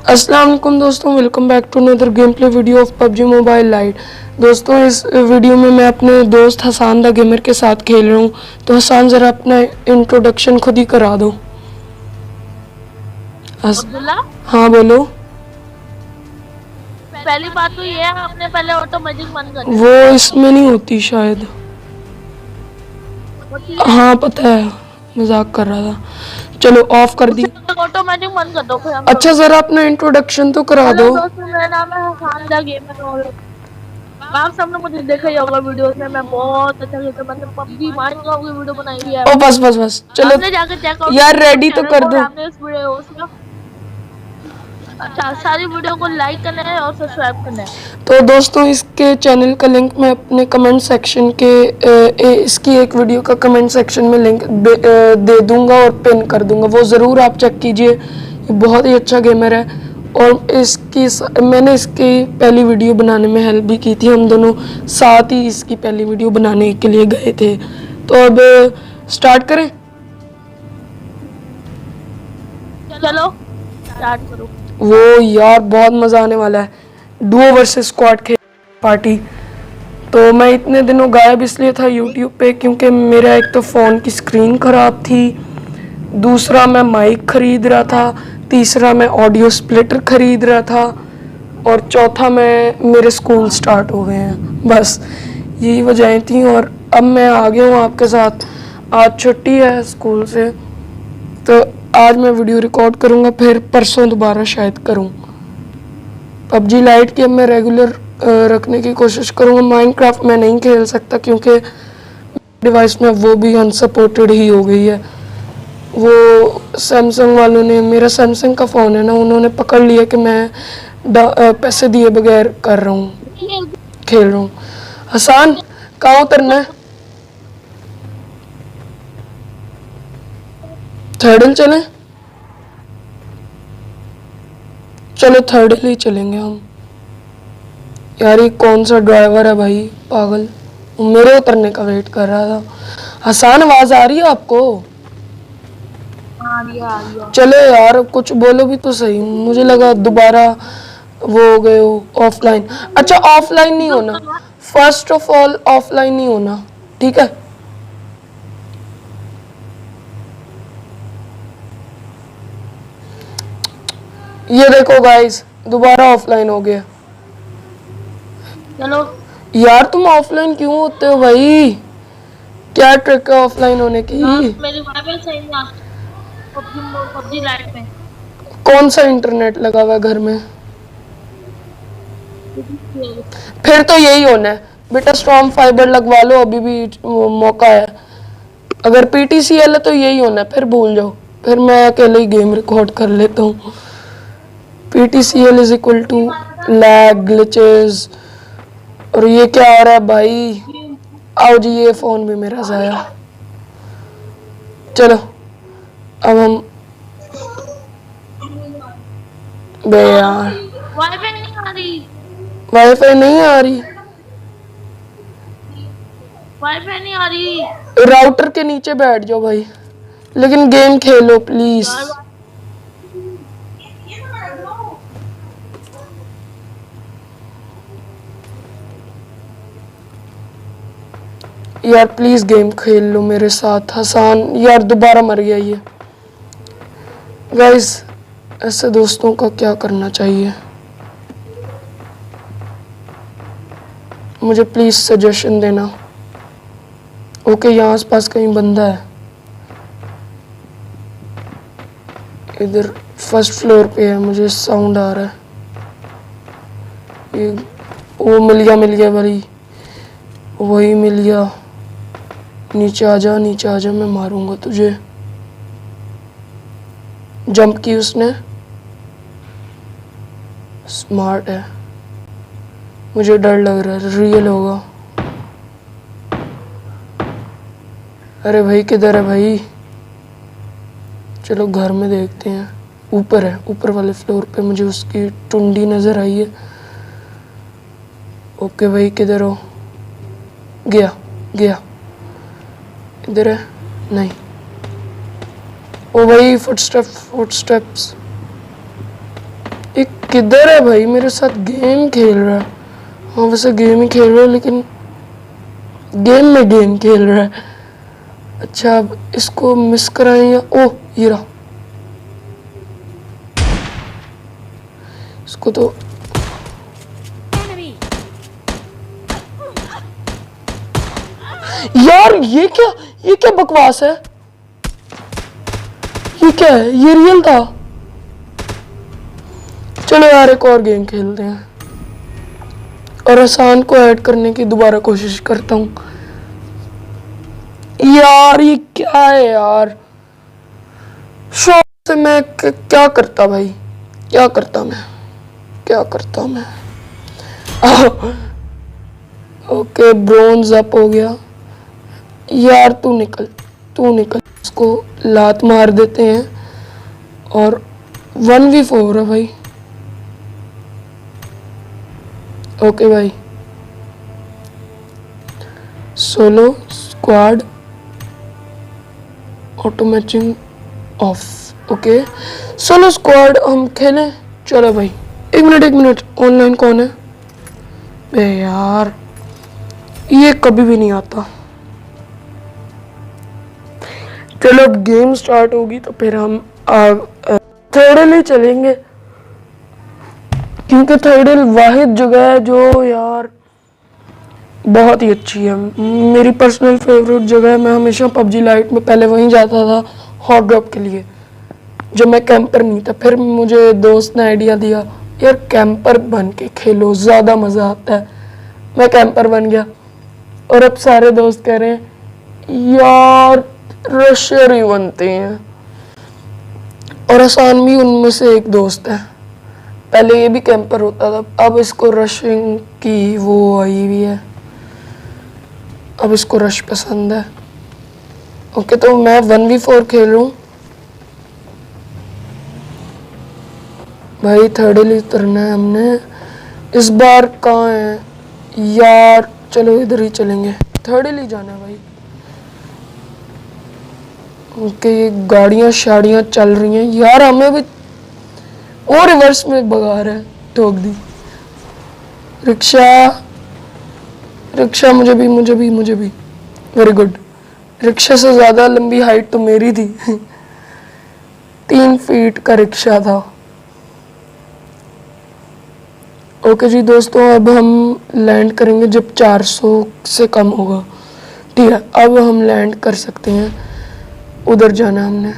अस्सलाम वालेकुम दोस्तों, welcome back to another game play video of PUBG mobile lite. दोस्तों, इस वीडियो में मैं अपने दोस्त हसान द गेमर के साथ खेल रहा हूँ। तो हसान, ज़रा अपना इंट्रोडक्शन खुद ही करा दो। अब्दुल्ला, हाँ बोलो। पहली बात तो ये है, आपने पहले ऑटोमेटिक बंद कर वो इसमें नहीं होती शायद। हाँ पता है, मजाक कर रहा था। चलो ऑफ कर दी। ऑटोमेटिक बंद कर दो फिर हम। अच्छा ज़रा अपना इंट्रोडक्शन तो करा हेलो दो। दोस्तों, मेरा नाम है हसान द गेमर और आप सबने मुझे देखा ही होगा वीडियोस में। मैं बहुत अच्छा खेलता हूं। मैंने पबजी माइनक्राफ्ट की वीडियो बनाई हुई है। ओ बस चलो आपने जाकर चेकआउट यार, रेडी तो कर दो। आपने इस वीडियो उसमें अच्छा सारी वीडियो को लाइक करना है और सब्सक्राइब करना है। तो दोस्तों, इसके चैनल का लिंक मैं अपने कमेंट सेक्शन के इसकी एक वीडियो का कमेंट सेक्शन में लिंक दे दूंगा और पिन कर दूंगा। वो ज़रूर आप चेक कीजिए। ये बहुत ही अच्छा गेमर है और मैंने इसकी पहली वीडियो बनाने में हेल्प भी की थी। हम दोनों साथ ही इसकी पहली वीडियो बनाने के लिए गए थे। तो अब स्टार्ट करें। चलो स्टार्ट करो। वो यार बहुत मज़ा आने वाला है। डुओ वर्सेस स्क्वाड खेल पार्टी। तो मैं इतने दिनों गायब इसलिए था यूट्यूब पे क्योंकि मेरा एक तो फ़ोन की स्क्रीन ख़राब थी, दूसरा मैं माइक ख़रीद रहा था, तीसरा मैं ऑडियो स्प्लिटर ख़रीद रहा था और चौथा मेरे स्कूल स्टार्ट हो गए हैं। बस यही वजहें थी और अब मैं आ गया हूँ आपके साथ। आज छुट्टी है स्कूल से, तो आज मैं वीडियो रिकॉर्ड करूँगा, फिर परसों दोबारा शायद करूँ। पबजी लाइट की अब मैं रेगुलर रखने की कोशिश करूँगा। माइनक्राफ्ट मैं नहीं खेल सकता क्योंकि डिवाइस में वो भी अनसपोर्टेड ही हो गई है। वो सैमसंग वालों ने, मेरा सैमसंग का फ़ोन है ना, उन्होंने पकड़ लिया कि मैं पैसे दिए बगैर कर रहा हूँ, खेल रहा हूँ। हसान, कहाँ उतरना है? थर्ड हिल चलें? चलो थर्ड हिल ही चलेंगे हम। यार ये कौन सा ड्राइवर है भाई, पागल, मेरे उतरने का वेट कर रहा था। हसान, आवाज़ आ रही है आपको? आ गया। चलो यार कुछ बोलो भी तो सही, मुझे लगा दोबारा वो हो गए हो ऑफलाइन। अच्छा ऑफलाइन नहीं होना, फर्स्ट ऑफ ऑल ऑफलाइन नहीं होना, ठीक है? ये देखो गाइस, दोबारा ऑफलाइन हो गया। चलो यार तुम ऑफलाइन क्यों होते हो भाई? क्या ट्रिक है ऑफलाइन होने की? मेरी वाईफाई सही है पबजी लाइट में। कौन सा इंटरनेट लगा हुआ है घर में? फिर तो यही होना है बेटा, स्ट्रॉन्ग फाइबर लगवा लो, अभी भी मौका है। अगर पीटीसीएल है तो यही होना है, फिर भूल जाओ, फिर मैं अकेले ही गेम रिकॉर्ड कर लेता हूँ। PTCL is equal to lag, glitches. और ये क्या आ रहा है भाई? आओ जी, ये फोन भी मेरा जाया। चलो अब हम, बे यार वाईफाई नहीं आ रही। वाईफाई नहीं आ रही। वाईफाई नहीं आ रही। राउटर के नीचे बैठ जाओ भाई, लेकिन गेम खेलो प्लीज। यार प्लीज गेम खेल लो मेरे साथ। हसान यार दोबारा मर गया ये। गाइस, ऐसे दोस्तों का क्या करना चाहिए? मुझे प्लीज सजेशन देना। ओके, यहाँ आसपास कहीं बंदा है। इधर फर्स्ट फ्लोर पे है, मुझे साउंड आ रहा है। ये वो मिल गया भाई, वही मिल गया। नीचे आ जा, मैं मारूंगा तुझे। जंप की उसने, स्मार्ट है। मुझे डर लग रहा है रियल होगा। अरे भाई किधर है भाई? चलो घर में देखते हैं। ऊपर है, ऊपर वाले फ्लोर पे मुझे उसकी टुंडी नजर आई है। ओके भाई किधर हो? गया इधर है? नहीं। ओ भाई फुटस्टेप्स। किधर है भाई? मेरे साथ गेम खेल रहा है। हाँ वैसे गेम ही खेल रहा है, लेकिन गेम में गेम खेल रहा है। अच्छा अब इसको मिस कराएं या ओह ये रहा। इसको तो यार ये क्या बकवास है? ये क्या है? ये रियल था? चलो यार एक और गेम खेलते हैं और आसान को ऐड करने की दोबारा कोशिश करता हूँ। यार ये क्या है यार? शौक से मैं क्या करता भाई? क्या करता मैं? ओके ब्रोंज अप हो गया। यार तू निकल। इसको लात मार देते हैं और 1v4 है भाई। ओके भाई solo squad auto matching of. Okay solo squad हम खेलें। चलो भाई एक मिनट ऑनलाइन कौन है? बे यार ये कभी भी नहीं आता। चलो अब गेम स्टार्ट होगी तो फिर हम थर्ड हिल ही चलेंगे, क्योंकि थर्ड हिल वाहिद जगह है जो यार बहुत ही अच्छी है। मेरी पर्सनल फेवरेट जगह है। मैं हमेशा पबजी लाइट में पहले वहीं जाता था हॉट ड्रॉप के लिए, जब मैं कैंपर नहीं था। फिर मुझे दोस्त ने आइडिया दिया यार कैंपर बन के खेलो, ज़्यादा मज़ा आता है। मैं कैंपर बन गया और अब सारे दोस्त कह रहे हैं यार रशर ही बनते हैं, और आसान भी उनमें से एक दोस्त है। पहले ये भी कैंपर होता था, अब इसको रशिंग की वो आई हुई है, अब इसको रश पसंद है। ओके तो मैं 1v4 खेल रहा हूँ भाई। थर्ड हिल उतरना है हमने इस बार। कहाँ है यार? चलो इधर ही चलेंगे, थर्ड हिल ही जाना है भाई। ओके ये गाड़ियाँ शाड़ियाँ चल रही हैं यार, हमें भी वो रिवर्स में भगा रहा है, ठोक दी। रिक्शा मुझे भी। Very good. रिक्शा से ज़्यादा लंबी हाइट तो मेरी थी 3 फीट का रिक्शा था। ओके जी दोस्तों अब हम लैंड करेंगे जब 400 से कम होगा। ठीक है अब हम लैंड कर सकते हैं। उधर जाना हमने।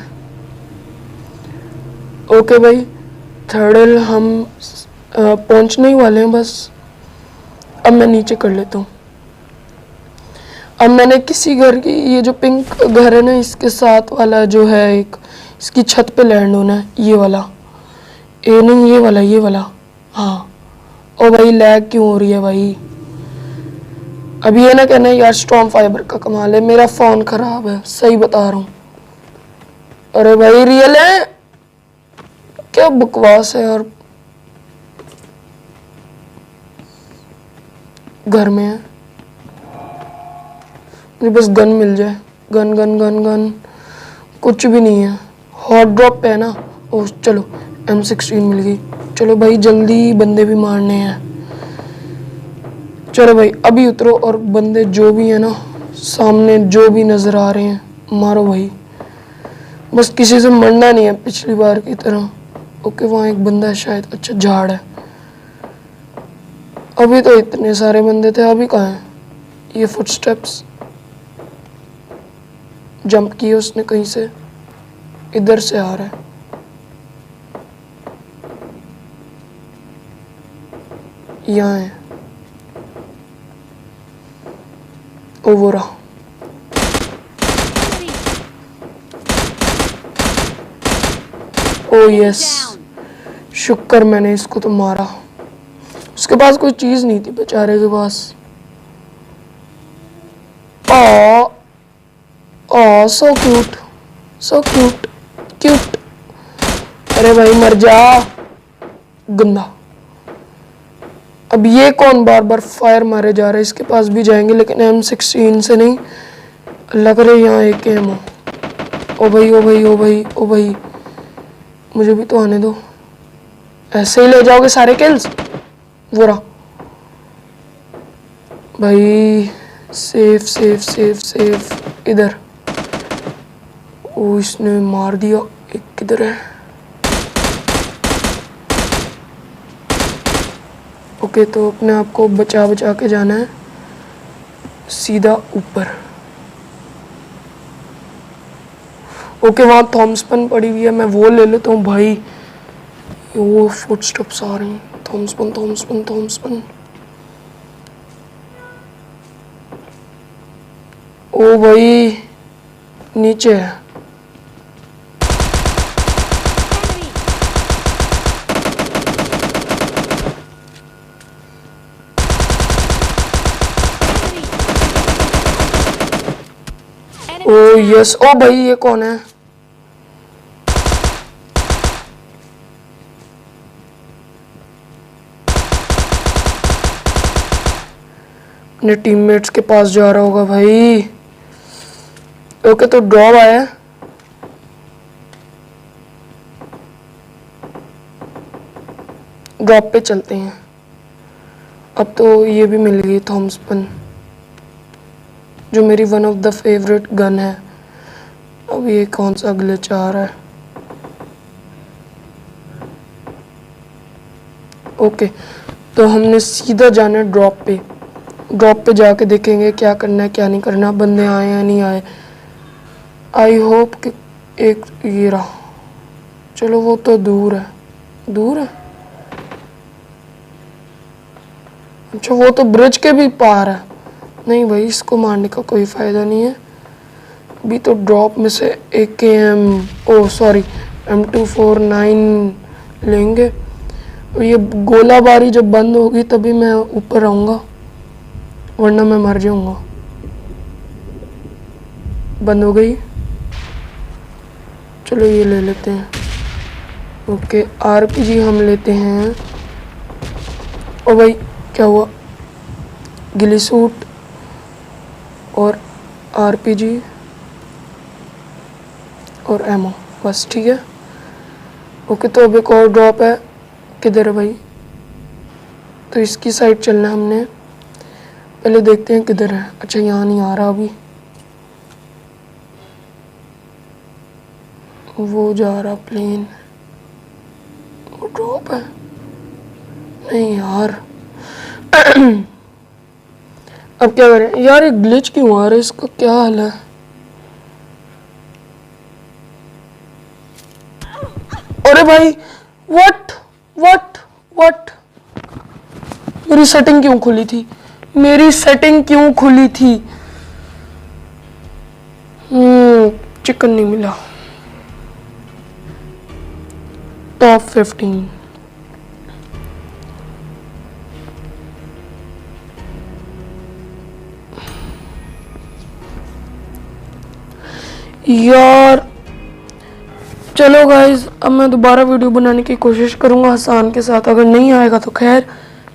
ओके भाई थर्ड हिल हम पहुंचने ही वाले हैं बस। अब मैं नीचे कर लेता हूँ। अब मैंने किसी घर की, ये जो पिंक घर है ना इसके साथ वाला जो है एक, इसकी छत पे लैंड होना है। ये वाला नहीं ये वाला हाँ। ओ भाई लैग क्यों हो रही है भाई? अब ये ना कहना यार स्टॉर्म फाइबर का कमाल है, मेरा फोन खराब है, सही बता रहा हूँ। अरे भाई रियल है? क्या बकवास है यार। घर में है, मुझे बस गन मिल जाए। गन कुछ भी नहीं है। हॉट ड्रॉप पे है ना। ओ चलो M16 मिल गई। चलो भाई जल्दी बंदे भी मारने हैं। चलो भाई अभी उतरो और बंदे जो भी है ना सामने जो भी नजर आ रहे हैं मारो भाई। बस किसी से मरना नहीं है पिछली बार की तरह। ओके वहाँ एक बंदा है शायद। अच्छा झाड़ है। अभी तो इतने सारे बंदे थे, अभी कहाँ हैं? ये फुटस्टेप्स जंप किए उसने कहीं से, इधर से आ रहा है। यहाँ है। ओ वो रहा। ओ यस शुक्र मैंने इसको तो मारा। उसके पास कोई चीज नहीं थी बेचारे के पास। So cute. अरे भाई मर जा गंदा। अब ये कौन बार बार फायर मारे जा रहा है? इसके पास भी जाएंगे लेकिन M16 से नहीं। लग रहा है यहाँ एक एम हो। ओ भाई मुझे भी तो आने दो। ऐसे ही ले जाओगे सारे किल्स? वो रहा भाई। Safe safe safe safe. इधर। ओ इसने मार दिया। एक किधर है? ओके, तो अपने आप को बचा बचा के जाना है सीधा ऊपर। ओके, वहाँ थॉम्सन पड़ी हुई है, मैं वो ले लेता हूँ भाई। वो फुटस्टेप्स आ रही हैं। Thompson Thompson Thompson. ओ भाई नीचे है। ओ यस। ओ भाई ये कौन है? अपने टीममेट्स के पास जा रहा होगा भाई। ओके, तो ड्रॉप आया है। ड्रॉप पे चलते हैं। अब तो ये भी मिल गई थॉम्सन, जो मेरी one of the favourite gun है। अब ये कौन सा ग्लिच आ रहा है? ओके, तो हमने सीधा जाना है ड्रॉप पे। ड्रॉप पे जाके देखेंगे क्या करना है क्या नहीं करना, बंदे आए या नहीं आए। आई होप कि एक ये रहा। चलो वो तो दूर है। दूर है? अच्छा, वो तो ब्रिज के भी पार है। नहीं भाई, इसको मारने का कोई फायदा नहीं है। अभी तो ड्रॉप में से M249 लेंगे। ये गोलाबारी जब बंद होगी तभी मैं ऊपर आऊँगा, वरना मैं मर जाऊँगा। बंद हो गई। चलो ये ले लेते हैं। ओके, RPG हम लेते हैं। ओ भाई क्या हुआ? गिली सूट और RPG और एमो, बस ठीक है। ओके, तो अब एक और ड्रॉप है। किधर है भाई? तो इसकी साइड चलना है हमने। पहले देखते हैं किधर है। अच्छा, यहाँ नहीं आ रहा अभी। वो जा रहा प्लेन। वो ड्रॉप है? नहीं यार। अब क्या करें यार? ये ग्लिच क्यों आ रहा है? इसका क्या हाल है? अरे भाई, व्हाट व्हाट व्हाट? मेरी सेटिंग क्यों खुली थी? मेरी सेटिंग क्यों खुली थी? चिकन नहीं मिला। टॉप 15। यार चलो गाइज, अब मैं दोबारा वीडियो बनाने की कोशिश करूँगा हसान के साथ। अगर नहीं आएगा तो खैर,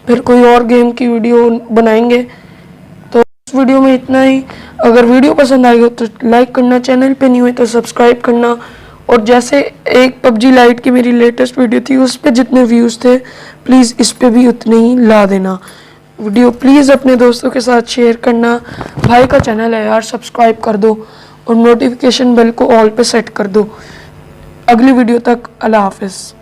फिर कोई और गेम की वीडियो बनाएंगे। तो इस वीडियो में इतना ही। अगर वीडियो पसंद आई हो तो लाइक करना, चैनल पे नहीं हुए तो सब्सक्राइब करना। और जैसे एक PUBG लाइट की मेरी लेटेस्ट वीडियो थी, उस पर जितने व्यूज़ थे प्लीज़ इस पर भी उतने ही ला देना। वीडियो प्लीज़ अपने दोस्तों के साथ शेयर करना। भाई का चैनल है यार, सब्सक्राइब कर दो और नोटिफिकेशन बेल को ऑल पे सेट कर दो। अगली वीडियो तक अल्लाह हाफिज़।